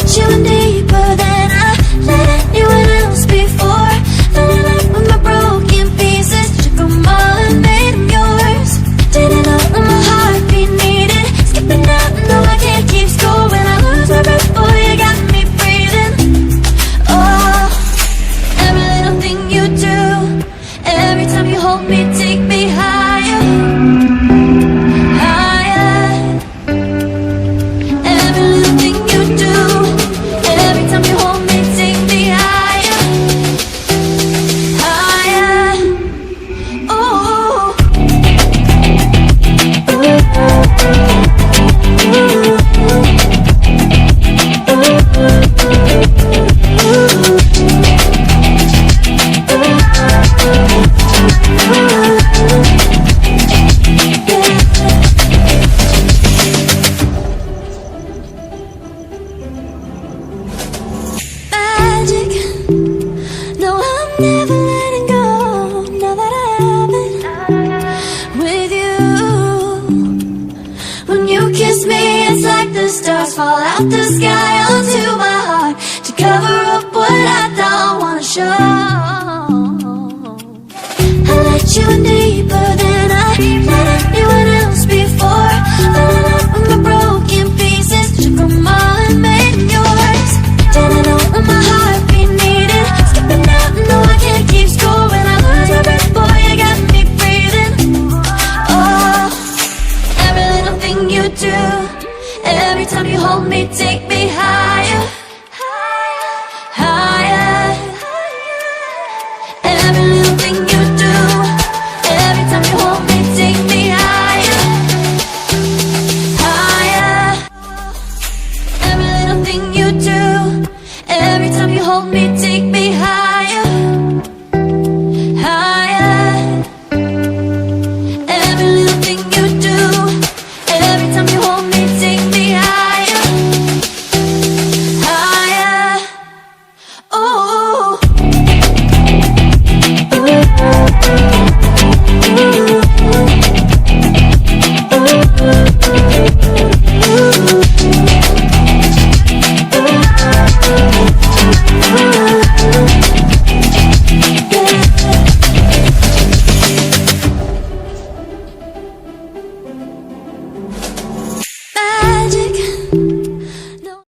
let you in deeper than I let anyone else before. Filling up with my broken pieces, took them all and made them yours. Didn't know that my heartbeat needed skipping out, no I can't keep score. When I lose my breath, boy, you got me breathing. Oh, every little thing you do, every time you hold me, take me higher, higher. Every little thing you do, every time you hold me, take me higher, higher. Oh, magic. No, I'm never letting go. Now that I have it with you. When you kiss me, it's like the stars fall out the sky onto my heart to cover up what I don't wanna show. I let you in deeper than I let anyone else before. Filling up with my broken pieces, took them all and made them yours. Didn't know what my heartbeat needed skipping out, no I can't keep score. When I lose my breath, boy, you got me breathing. Oh, every little thing you do, every time you hold me, take me higher, higher. Every little thing you do, every time you hold me, take me higher, higher. Every little thing you do, every time you hold me, take